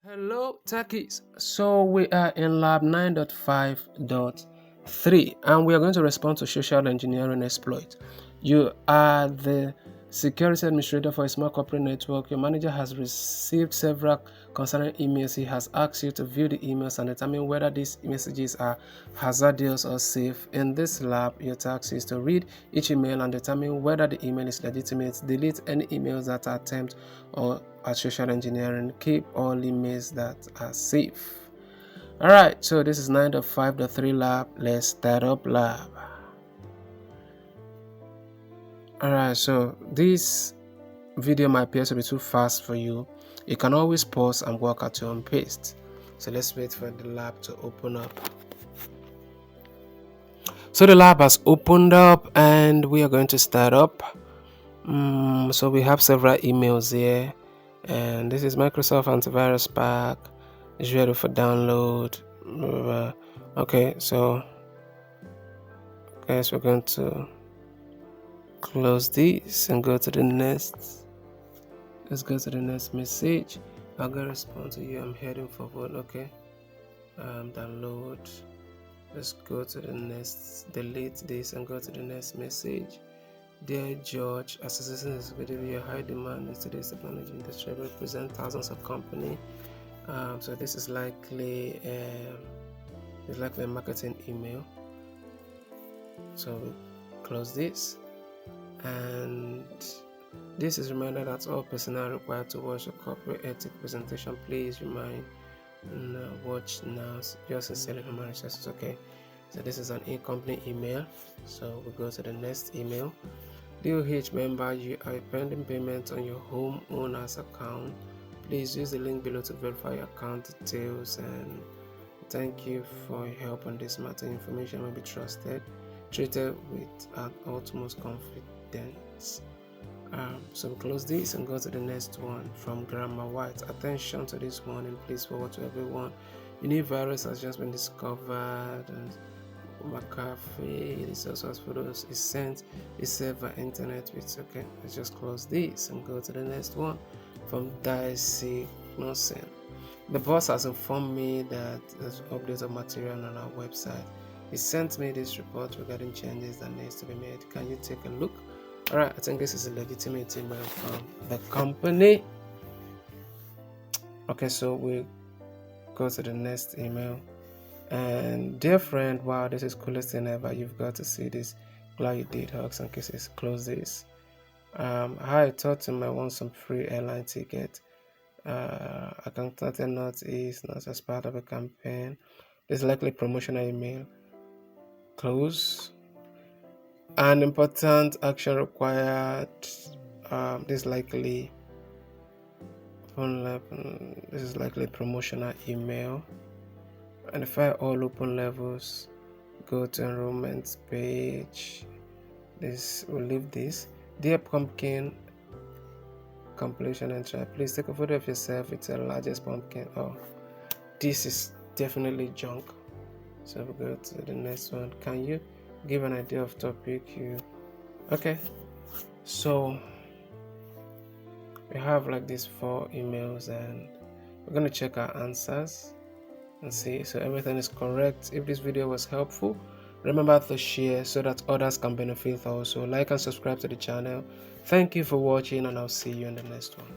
Hello techies, so we are in lab 9.5.3 and we are going to respond to social engineering exploit. You are the security administrator for a small corporate network. Your manager has received several concerning emails. He has asked you to view the emails and determine whether these messages are hazardous or safe. In this lab, your task is to read each email and determine whether the email is legitimate. Delete any emails that are attempt or social engineering. Keep all emails that are safe. Alright, so this is 9.5.3 lab. Let's start up lab. Alright, so this video might appear to be too fast for you. You can always pause and work at your own pace. So let's wait for the lab to open up. So the lab has opened up and we are going to start up. So we have several emails here, and this is Microsoft Antivirus Pack. It's ready for download. Okay, so guys, we're going to close this and go to the next. Let's go to the next message. I'm gonna respond to you. I'm heading forward. Okay, download. Let's go to the next. Delete this and go to the next message. Dear George, association is going to be a high demand in today's technology industry. Represent thousands of companies. So this is likely a marketing email. So close this, and this is a reminder that all personnel required to watch a corporate ethic presentation. Please remind watch now. Yours sincerely, human resources. Okay, so this is an in-company email. So we go to the next email. DOH member, you are pending payment on your homeowner's account. Please use the link below to verify your account details, and thank you for your help on this matter. Information will be treated with utmost confidence. So we close this and go to the next one from Grandma White. Attention to this one and please forward to everyone. A new virus has just been discovered, and McAfee resources photos is sent is saved by internet. It's okay. Let's just close this and go to the next one from Dicey Nosen. The boss has informed me that there's updates of material on our website. He sent me this report regarding changes that needs to be made. Can you take a look? Alright, I think this is a legitimate email from the company. Okay, so we go to the next email. And dear friend, wow, this is coolest thing ever. You've got to see this. Glad you did. Hugs and kisses. Close this. I thought you might want some free airline ticket. I can start a Northeast, not as part of a campaign. This is likely promotional email. Close. An important action required. This is likely promotional email. And if all open levels, go to enrollment page. We'll leave this. Dear pumpkin completion and try. Please take a photo of yourself with the largest pumpkin. Oh, this is definitely junk. So we'll go to the next one. Can you give an idea of topic you? Okay, so we have like these 4 emails, and we're gonna check our answers and see so everything is correct. If this video was helpful, remember to share so that others can benefit also. Like and subscribe to the channel. Thank you for watching, and I'll see you in the next one.